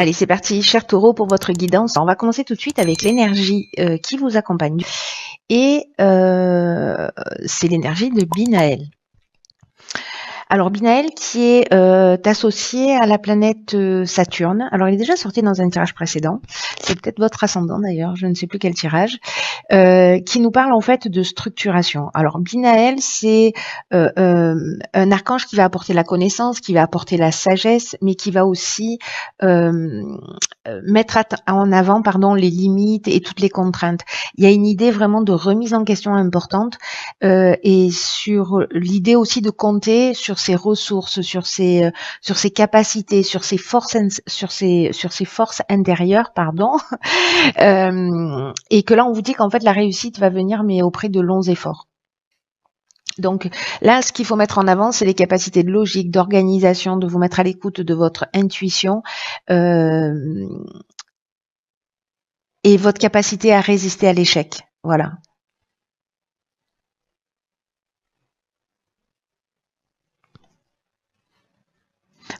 Allez, c'est parti, cher Taureau, pour votre guidance. On va commencer tout de suite avec l'énergie qui vous accompagne. Et c'est l'énergie de Binaël. Alors Binaël qui est associé à la planète Saturne. Alors il est déjà sorti dans un tirage précédent. C'est peut-être votre ascendant d'ailleurs, je ne sais plus quel tirage. Qui nous parle en fait de structuration. Alors Binaël, c'est un archange qui va apporter la connaissance, qui va apporter la sagesse, mais qui va aussi mettre en avant les limites et toutes les contraintes. Il y a une idée vraiment de remise en question importante et sur l'idée aussi de compter sur ses ressources, sur ses capacités, sur ses forces intérieures, et que là on vous dit qu'en fait la réussite va venir mais auprès de longs efforts. Donc là, ce qu'il faut mettre en avant, c'est les capacités de logique, d'organisation, de vous mettre à l'écoute de votre intuition et votre capacité à résister à l'échec. Voilà.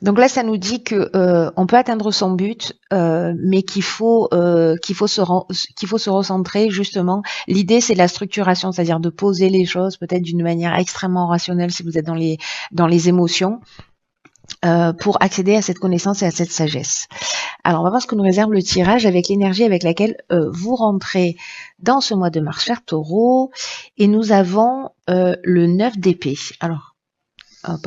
Donc là, ça nous dit que on peut atteindre son but, mais qu'il faut se recentrer justement. L'idée, c'est la structuration, c'est-à-dire de poser les choses peut-être d'une manière extrêmement rationnelle si vous êtes dans les émotions, pour accéder à cette connaissance et à cette sagesse. Alors, on va voir ce que nous réserve le tirage avec l'énergie avec laquelle vous rentrez dans ce mois de mars, cher Taureau. Et nous avons le 9 d'épée. Alors, hop.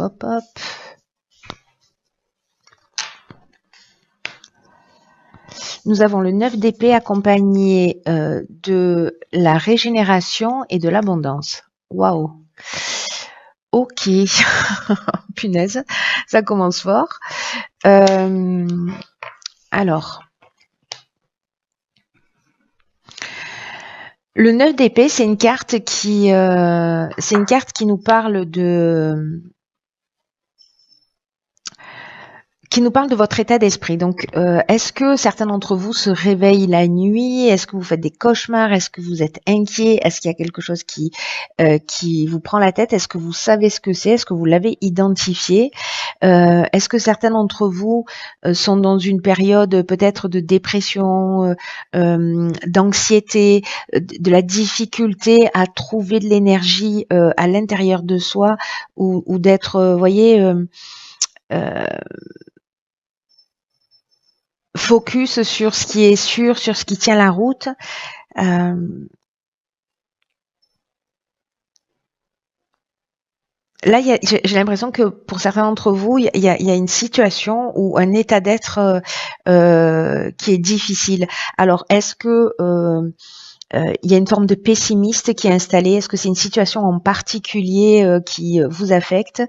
Nous avons le 9 d'épée accompagné de la régénération et de l'abondance. Waouh. Ok. Punaise, ça commence fort. Alors, le 9 d'épée, c'est une carte qui nous parle de votre état d'esprit. Donc, est-ce que certains d'entre vous se réveillent la nuit? Est-ce que vous faites des cauchemars? Est-ce que vous êtes inquiet? Est-ce qu'il y a quelque chose qui vous prend la tête? Est-ce que vous savez ce que c'est? Est-ce que vous l'avez identifié? Est-ce que certains d'entre vous sont dans une période peut-être de dépression, d'anxiété, de la difficulté à trouver de l'énergie à l'intérieur de soi ou d'être, focus sur ce qui est sûr, sur ce qui tient la route. Là, j'ai l'impression que pour certains d'entre vous, il y a une situation ou un état d'être qui est difficile. Alors, est-ce que il y a une forme de pessimiste qui est installée? Est-ce que c'est une situation en particulier qui vous affecte?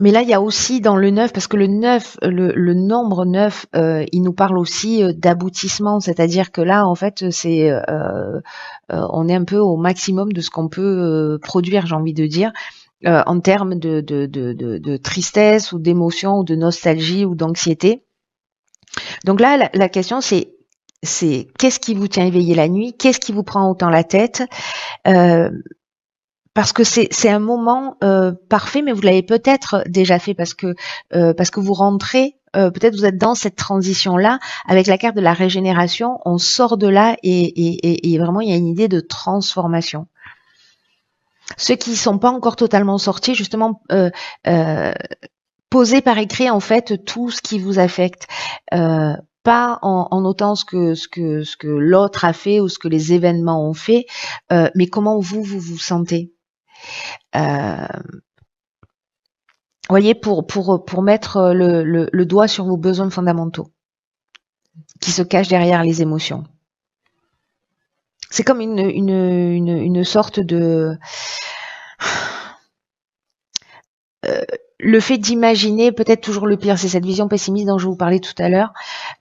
Mais là, il y a aussi dans le 9, parce que le 9, le nombre 9, il nous parle aussi d'aboutissement, c'est-à-dire que là, en fait, on est un peu au maximum de ce qu'on peut produire, j'ai envie de dire, en termes de tristesse ou d'émotion ou de nostalgie ou d'anxiété. Donc là, la question, c'est qu'est-ce qui vous tient éveillé la nuit? Qu'est-ce qui vous prend autant la tête? Parce que c'est un moment parfait, mais vous l'avez peut-être déjà fait parce que vous rentrez, peut-être vous êtes dans cette transition-là avec la carte de la régénération. On sort de là et vraiment il y a une idée de transformation. Ceux qui sont pas encore totalement sortis, justement, posez par écrit en fait tout ce qui vous affecte. Pas en notant ce que l'autre a fait ou ce que les événements ont fait, mais comment vous sentez. Voyez, pour mettre le doigt sur vos besoins fondamentaux qui se cachent derrière les émotions. C'est comme une sorte de le fait d'imaginer peut-être toujours le pire, c'est cette vision pessimiste dont je vous parlais tout à l'heure.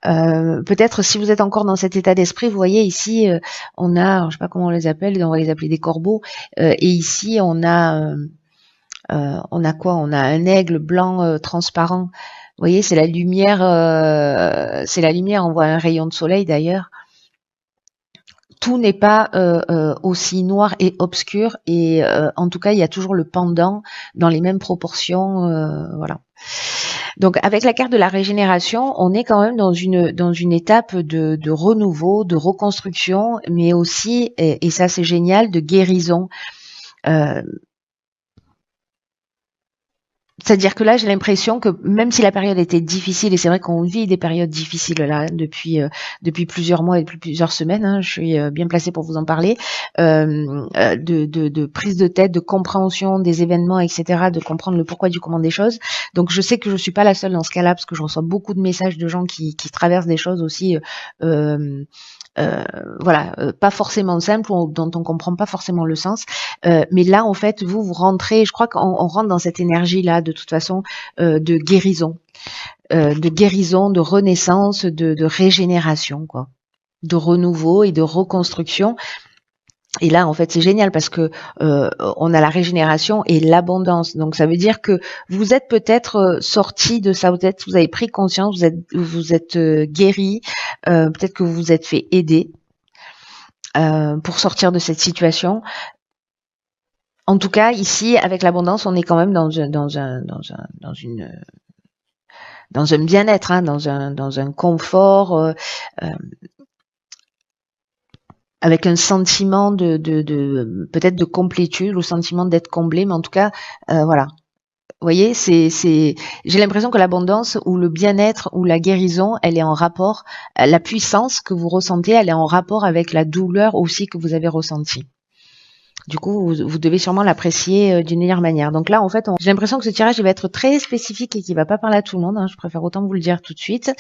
Peut-être si vous êtes encore dans cet état d'esprit, vous voyez ici on a, je sais pas comment on les appelle, on va les appeler des corbeaux, et ici on a quoi? On a un aigle blanc transparent. Vous voyez, c'est la lumière. On voit un rayon de soleil d'ailleurs. Tout n'est pas aussi noir et obscur. Et en tout cas, il y a toujours le pendant dans les mêmes proportions. Voilà. Donc avec la carte de la régénération, on est quand même dans une étape de renouveau, de reconstruction, mais aussi, et ça c'est génial, de guérison. Euh, C'est-à-dire que là, j'ai l'impression que même si la période était difficile, et c'est vrai qu'on vit des périodes difficiles là depuis plusieurs mois et depuis plusieurs semaines, hein, je suis bien placée pour vous en parler, de prise de tête, de compréhension des événements, etc., de comprendre le pourquoi du comment des choses. Donc, je sais que je suis pas la seule dans ce cas-là, parce que je reçois beaucoup de messages de gens qui traversent des choses aussi. Euh, voilà, pas forcément simple, dont on comprend pas forcément le sens. Mais là, en fait, vous rentrez, je crois qu'on rentre dans cette énergie-là, de toute façon, de guérison, de renaissance, de régénération, quoi, de renouveau et de reconstruction. Et là, en fait, c'est génial parce que on a la régénération et l'abondance. Donc, ça veut dire que vous êtes peut-être sorti de ça, peut-être vous avez pris conscience, vous êtes guéri, peut-être que vous vous êtes fait aider pour sortir de cette situation. En tout cas, ici, avec l'abondance, on est quand même dans un bien-être, hein, dans un confort, avec un sentiment de peut-être de complétude, le sentiment d'être comblé, mais en tout cas, voilà. Vous voyez, j'ai l'impression que l'abondance ou le bien-être ou la guérison, elle est en rapport, la puissance que vous ressentez, elle est en rapport avec la douleur aussi que vous avez ressentie. Du coup, vous devez sûrement l'apprécier d'une meilleure manière. Donc là, en fait, j'ai l'impression que ce tirage il va être très spécifique et qu'il va pas parler à tout le monde. Hein. Je préfère autant vous le dire tout de suite.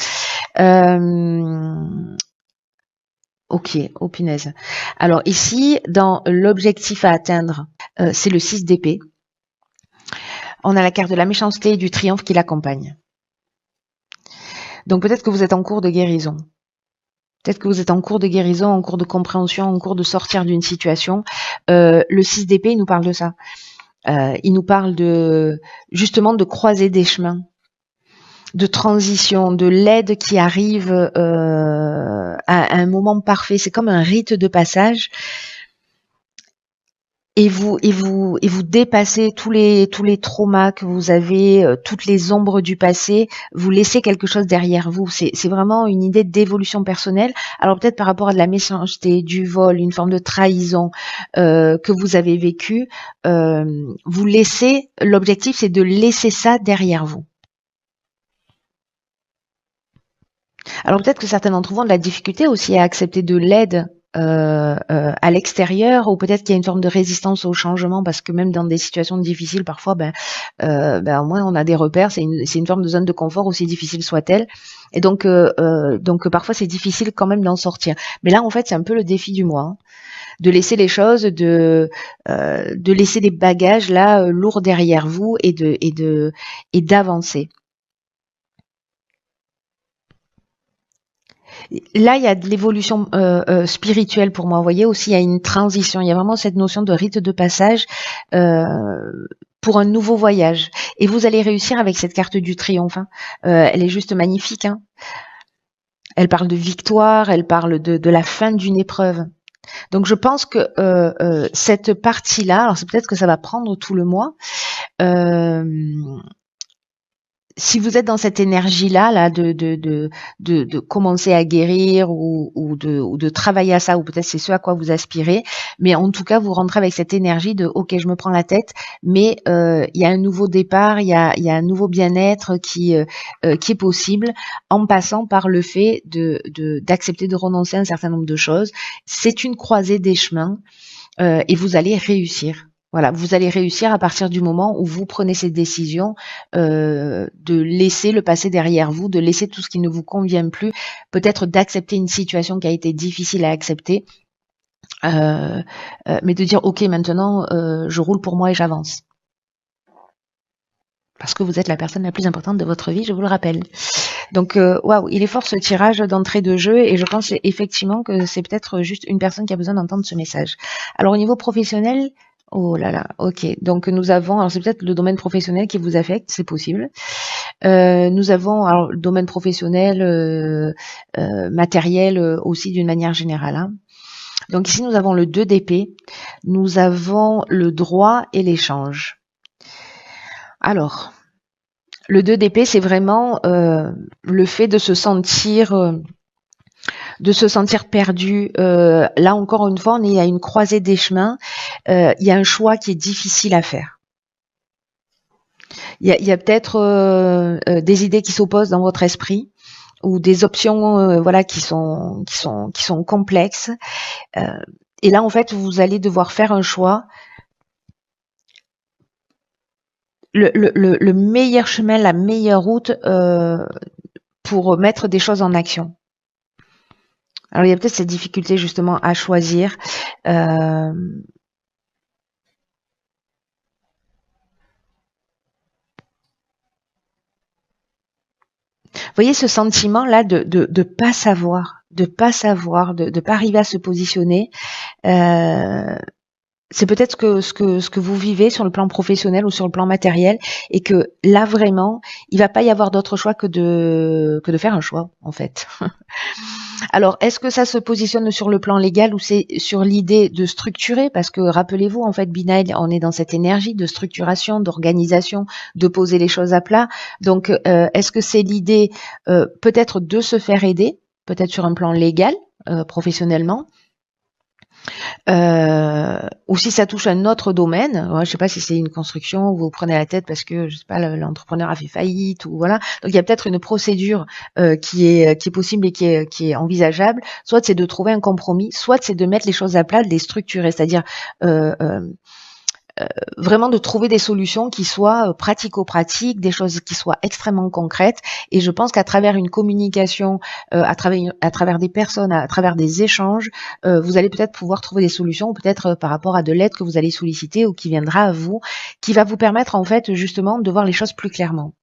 Ok, oh punaise. Alors ici, dans l'objectif à atteindre, c'est le 6 d'épée. On a la carte de la méchanceté et du triomphe qui l'accompagne. Donc peut-être que vous êtes en cours de guérison. Peut-être que vous êtes en cours de guérison, en cours de compréhension, en cours de sortir d'une situation. Le 6 d'épée, il nous parle de ça. Il nous parle justement de croiser des chemins, de transition, de l'aide qui arrive à un moment parfait. C'est comme un rite de passage. Et vous dépassez tous les traumas que vous avez, toutes les ombres du passé. Vous laissez quelque chose derrière vous. C'est vraiment une idée d'évolution personnelle. Alors peut-être par rapport à de la méchanceté, du vol, une forme de trahison que vous avez vécu, vous laissez. L'objectif, c'est de laisser ça derrière vous. Alors peut-être que certains d'entre vous ont de la difficulté aussi à accepter de l'aide à l'extérieur, ou peut-être qu'il y a une forme de résistance au changement parce que même dans des situations difficiles, parfois, au moins on a des repères. C'est une forme de zone de confort, aussi difficile soit-elle. Et donc parfois c'est difficile quand même d'en sortir. Mais là, en fait, c'est un peu le défi du mois. Hein, de laisser les choses, de laisser les bagages là lourds derrière vous et d'avancer. Là, il y a de l'évolution spirituelle pour moi. Vous voyez aussi, il y a une transition. Il y a vraiment cette notion de rite de passage pour un nouveau voyage. Et vous allez réussir avec cette carte du triomphe. Hein. Elle est juste magnifique. Hein. Elle parle de victoire, elle parle de la fin d'une épreuve. Donc je pense que cette partie-là, alors c'est peut-être que ça va prendre tout le mois, si vous êtes dans cette énergie-là, là, de commencer à guérir ou de travailler à ça, ou peut-être c'est ce à quoi vous aspirez, mais en tout cas, vous rentrez avec cette énergie de OK, je me prends la tête, mais il y a un nouveau départ, il y a un nouveau bien-être qui est possible en passant par le fait d'accepter de renoncer à un certain nombre de choses. C'est une croisée des chemins et vous allez réussir. Voilà, vous allez réussir à partir du moment où vous prenez cette décision de laisser le passé derrière vous, de laisser tout ce qui ne vous convient plus, peut-être d'accepter une situation qui a été difficile à accepter, mais de dire ok, maintenant je roule pour moi et j'avance. Parce que vous êtes la personne la plus importante de votre vie, je vous le rappelle. Donc, waouh, il est fort ce tirage d'entrée de jeu et je pense effectivement que c'est peut-être juste une personne qui a besoin d'entendre ce message. Alors, au niveau professionnel, oh là là, ok. Donc, nous avons, alors c'est peut-être le domaine professionnel qui vous affecte, c'est possible. Nous avons alors le domaine professionnel, matériel aussi d'une manière générale. Hein. Donc ici, nous avons le 2 d'épée, nous avons le droit et l'échange. Alors, Le 2 d'épée, c'est vraiment le fait de se sentir perdu. Là encore une fois, on est à une croisée des chemins. Il y a un choix qui est difficile à faire. Il y a peut-être des idées qui s'opposent dans votre esprit ou des options voilà qui sont complexes. Et là, en fait, vous allez devoir faire un choix. Le meilleur chemin, la meilleure route pour mettre des choses en action. Alors, il y a peut-être cette difficulté justement à choisir. Vous voyez ce sentiment-là de pas savoir, de pas arriver à se positionner. C'est peut-être ce que vous vivez sur le plan professionnel ou sur le plan matériel, et que là vraiment, il va pas y avoir d'autre choix que de faire un choix en fait. Alors, est-ce que ça se positionne sur le plan légal ou c'est sur l'idée de structurer? Parce que rappelez-vous, en fait, Binaël, on est dans cette énergie de structuration, d'organisation, de poser les choses à plat. Donc, est-ce que c'est l'idée peut-être de se faire aider, peut-être sur un plan légal, professionnellement, ou si ça touche un autre domaine, je sais pas si c'est une construction où vous prenez la tête parce que je sais pas l'entrepreneur a fait faillite ou voilà. Donc il y a peut-être une procédure qui est possible et qui est envisageable. Soit c'est de trouver un compromis, soit c'est de mettre les choses à plat, de les structurer, c'est-à-dire vraiment de trouver des solutions qui soient pratico-pratiques, des choses qui soient extrêmement concrètes. Et je pense qu'à travers une communication, à travers des personnes, à travers des échanges, vous allez peut-être pouvoir trouver des solutions, ou peut-être par rapport à de l'aide que vous allez solliciter ou qui viendra à vous, qui va vous permettre en fait justement de voir les choses plus clairement.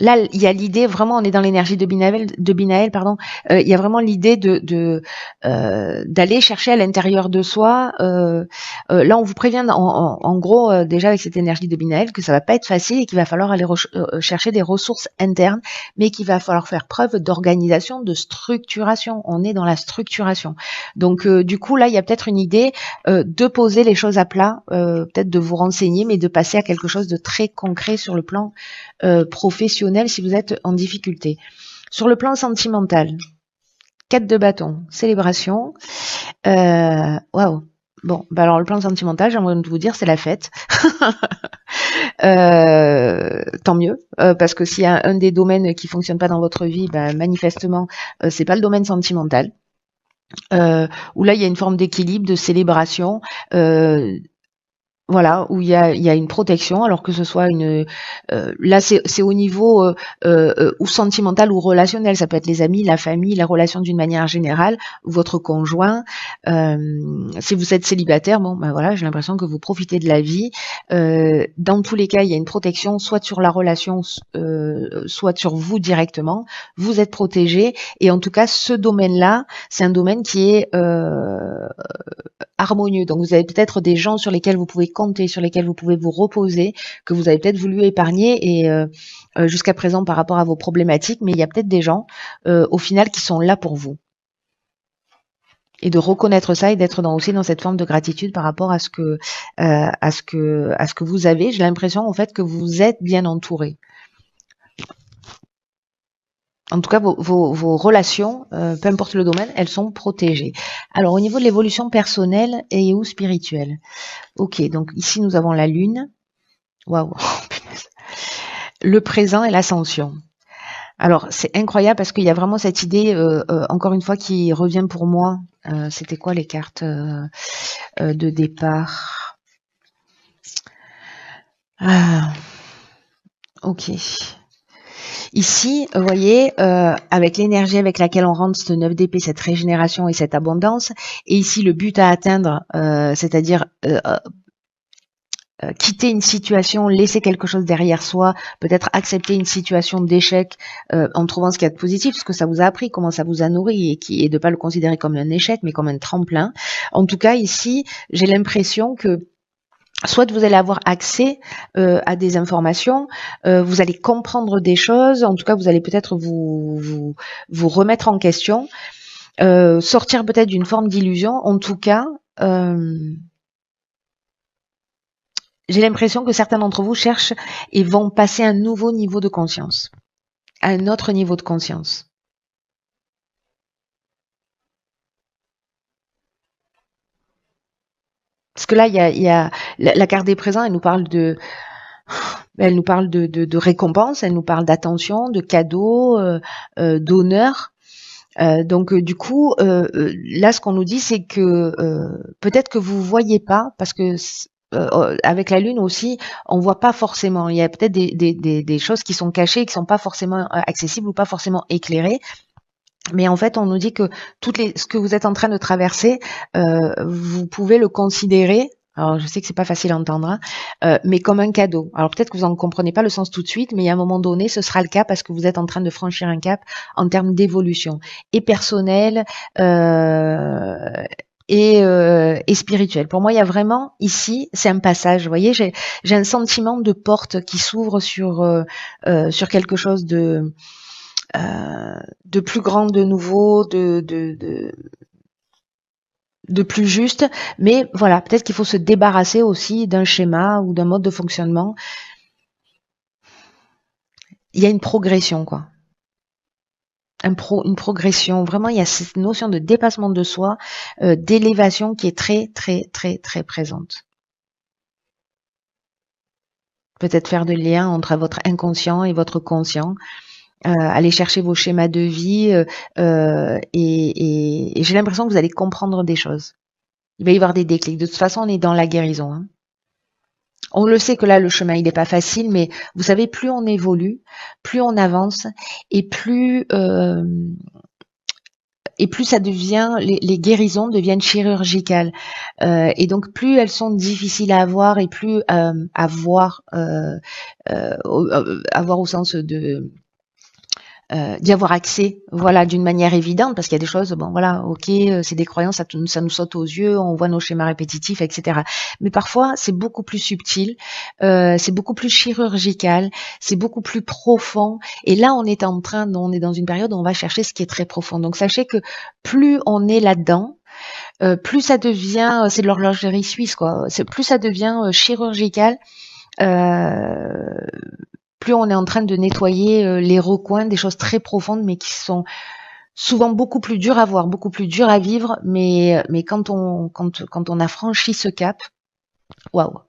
Là, il y a l'idée vraiment, on est dans l'énergie de Binaël, pardon. Il y a vraiment l'idée d'aller chercher à l'intérieur de soi. Là, on vous prévient en gros déjà avec cette énergie de Binaël que ça va pas être facile et qu'il va falloir aller chercher des ressources internes, mais qu'il va falloir faire preuve d'organisation, de structuration. On est dans la structuration. Donc, du coup, là, il y a peut-être une idée de poser les choses à plat, peut-être de vous renseigner, mais de passer à quelque chose de très concret sur le plan professionnel si vous êtes en difficulté. Sur le plan sentimental, 4 de bâton, célébration. Waouh. Bon, bah alors le plan sentimental, j'ai envie de vous dire, c'est la fête. Tant mieux, parce que s'il y a un des domaines qui fonctionne pas dans votre vie, bah, manifestement, c'est pas le domaine sentimental. Où là, il y a une forme d'équilibre, de célébration. Voilà, où il y a une protection, alors que ce soit là c'est au niveau ou sentimental ou relationnel, ça peut être les amis, la famille, la relation d'une manière générale, votre conjoint. Si vous êtes célibataire, bon ben voilà, j'ai l'impression que vous profitez de la vie. Dans tous les cas, il y a une protection, soit sur la relation, soit sur vous directement. Vous êtes protégé, et en tout cas, ce domaine-là, c'est un domaine qui est harmonieux. Donc vous avez peut-être des gens sur lesquels vous pouvez compter, sur lesquels vous pouvez vous reposer, que vous avez peut-être voulu épargner et jusqu'à présent par rapport à vos problématiques, mais il y a peut-être des gens au final qui sont là pour vous. Et de reconnaître ça et d'être aussi dans cette forme de gratitude par rapport à ce que vous avez. J'ai l'impression en fait que vous êtes bien entouré. En tout cas, vos relations, peu importe le domaine, elles sont protégées. Alors, au niveau de l'évolution personnelle et ou spirituelle. Ok, donc ici, nous avons la Lune. Waouh. Le présent et l'ascension. Alors, c'est incroyable parce qu'il y a vraiment cette idée, encore une fois, qui revient pour moi. C'était quoi les cartes de départ? Ah, ok. Ici, vous voyez, avec l'énergie avec laquelle on rentre ce 9 d'épée, cette régénération et cette abondance, et ici le but à atteindre, c'est-à-dire quitter une situation, laisser quelque chose derrière soi, peut-être accepter une situation d'échec en trouvant ce qu'il y a de positif, ce que ça vous a appris, comment ça vous a nourri, et de pas le considérer comme un échec, mais comme un tremplin. En tout cas, ici, j'ai l'impression que soit vous allez avoir accès à des informations, vous allez comprendre des choses, en tout cas vous allez peut-être vous remettre en question, sortir peut-être d'une forme d'illusion. En tout cas, j'ai l'impression que certains d'entre vous cherchent et vont passer un nouveau niveau de conscience, un autre niveau de conscience. Parce que là, il y a la carte des présents, elle nous parle de récompense, elle nous parle d'attention, de cadeaux, d'honneur. Donc du coup, là, ce qu'on nous dit, c'est que peut-être que vous voyez pas, parce que avec la Lune aussi, on voit pas forcément. Il y a peut-être des choses qui sont cachées, qui sont pas forcément accessibles ou pas forcément éclairées. Mais en fait, on nous dit que ce que vous êtes en train de traverser, vous pouvez le considérer. Alors, je sais que c'est pas facile à entendre, hein, mais comme un cadeau. Alors peut-être que vous en comprenez pas le sens tout de suite, mais à un moment donné, ce sera le cas parce que vous êtes en train de franchir un cap en termes d'évolution et personnelle et spirituelle. Pour moi, il y a vraiment ici, c'est un passage. Vous voyez, j'ai un sentiment de porte qui s'ouvre sur quelque chose de plus grand, de nouveau, de plus juste. Mais voilà, peut-être qu'il faut se débarrasser aussi d'un schéma ou d'un mode de fonctionnement. Il y a une progression, quoi. Une progression. Vraiment, il y a cette notion de dépassement de soi, d'élévation qui est très, très, très, très présente. Peut-être faire de lien entre votre inconscient et votre conscient. Aller chercher vos schémas de vie et j'ai l'impression que vous allez comprendre des choses. Il va y avoir des déclics. De toute façon, on est dans la guérison. Hein. On le sait que là, le chemin, il n'est pas facile, mais vous savez, plus on évolue, plus on avance et plus ça devient, les guérisons deviennent chirurgicales. Et donc, plus elles sont difficiles à avoir et plus avoir au sens de d'y avoir accès, voilà, d'une manière évidente, parce qu'il y a des choses, bon, voilà, ok, c'est des croyances, ça nous saute aux yeux, on voit nos schémas répétitifs, etc. Mais parfois, c'est beaucoup plus subtil, c'est beaucoup plus chirurgical, c'est beaucoup plus profond. Et là, on est dans une période où on va chercher ce qui est très profond. Donc, sachez que plus on est là-dedans, plus ça devient, c'est de l'horlogerie suisse, quoi. Plus ça devient chirurgical. Plus on est en train de nettoyer les recoins, des choses très profondes, mais qui sont souvent beaucoup plus dures à voir, beaucoup plus dures à vivre. Mais quand on a franchi ce cap, waouh.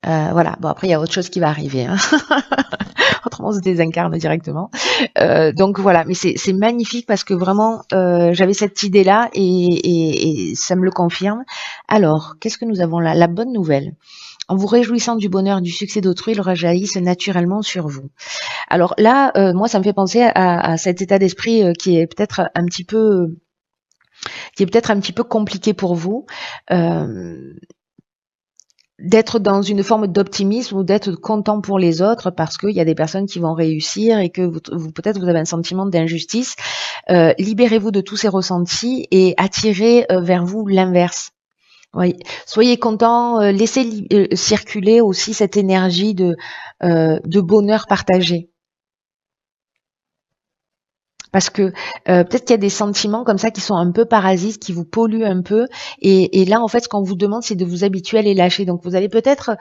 Voilà. Bon, après, il y a autre chose qui va arriver. Hein. Autrement, on se désincarne directement. Donc voilà. Mais c'est magnifique parce que vraiment, j'avais cette idée-là et ça me le confirme. Alors, qu'est-ce que nous avons là? La bonne nouvelle. En vous réjouissant du bonheur, du succès d'autrui, il rejaillisse naturellement sur vous. Alors là, moi, ça me fait penser à cet état d'esprit qui est peut-être un petit peu compliqué pour vous. D'être dans une forme d'optimisme ou d'être content pour les autres parce qu'il y a des personnes qui vont réussir et que vous peut-être vous avez un sentiment d'injustice. Libérez-vous de tous ces ressentis et attirez vers vous l'inverse. Oui, soyez content, laissez circuler aussi cette énergie de bonheur partagé. Parce que peut-être qu'il y a des sentiments comme ça qui sont un peu parasites, qui vous polluent un peu. Et là, en fait, ce qu'on vous demande, c'est de vous habituer à les lâcher. Donc, vous allez peut-être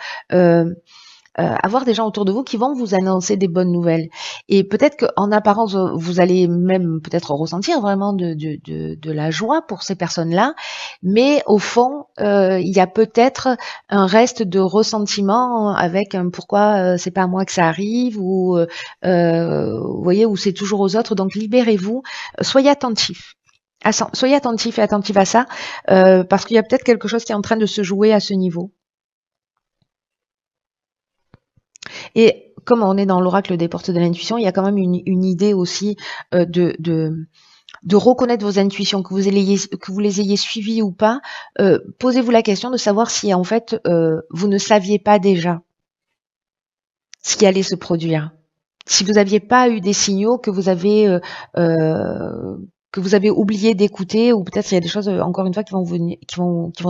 avoir des gens autour de vous qui vont vous annoncer des bonnes nouvelles. Et peut-être qu'en apparence, vous allez même peut-être ressentir vraiment de la joie pour ces personnes-là, mais au fond, il y a peut-être un reste de ressentiment avec un pourquoi c'est pas à moi que ça arrive ou vous voyez, ou c'est toujours aux autres. Donc libérez-vous, soyez attentifs. Soyez attentifs et attentifs à ça, parce qu'il y a peut-être quelque chose qui est en train de se jouer à ce niveau. Et comme on est dans l'oracle des portes de l'intuition, il y a quand même une idée aussi de reconnaître vos intuitions, que vous les ayez suivies ou pas. Posez-vous la question de savoir si en fait vous ne saviez pas déjà ce qui allait se produire. Si vous n'aviez pas eu des signaux que vous avez oublié d'écouter, ou peut-être il y a des choses encore une fois qui vont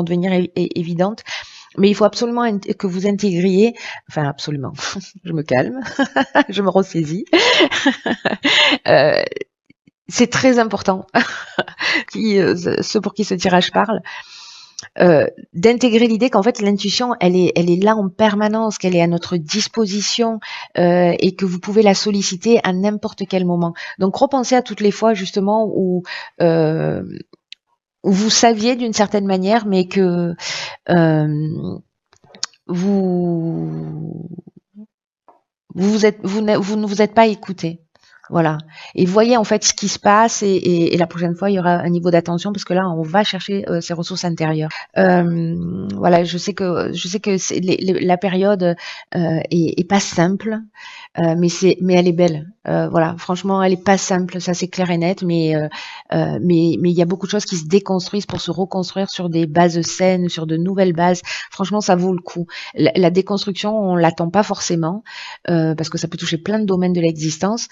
devenir évidentes. Mais il faut absolument que vous intégriez, enfin absolument, je me calme, je me ressaisis. C'est très important, ceux pour qui ce tirage parle. d'intégrer l'idée qu'en fait l'intuition elle est là en permanence, qu'elle est à notre disposition et que vous pouvez la solliciter à n'importe quel moment. Donc repensez à toutes les fois justement euh, où vous saviez d'une certaine manière, mais que vous vous ne vous êtes pas écouté. Voilà. Et voyez en fait ce qui se passe et la prochaine fois il y aura un niveau d'attention parce que là on va chercher ses ressources intérieures. Voilà, je sais que la période est pas simple, mais elle est belle. Voilà, franchement elle est pas simple, ça c'est clair et net, mais il y a beaucoup de choses qui se déconstruisent pour se reconstruire sur des bases saines, sur de nouvelles bases. Franchement ça vaut le coup. La déconstruction on l'attend pas forcément parce que ça peut toucher plein de domaines de l'existence.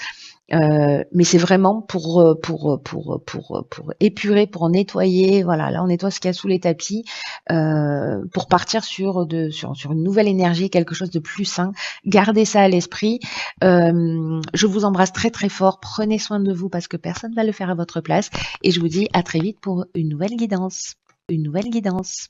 Mais c'est vraiment pour épurer, pour nettoyer. Voilà, là on nettoie ce qu'il y a sous les tapis pour partir sur une nouvelle énergie, quelque chose de plus sain. Gardez ça à l'esprit. Je vous embrasse très très fort. Prenez soin de vous parce que personne va le faire à votre place. Et je vous dis à très vite pour une nouvelle guidance. Une nouvelle guidance.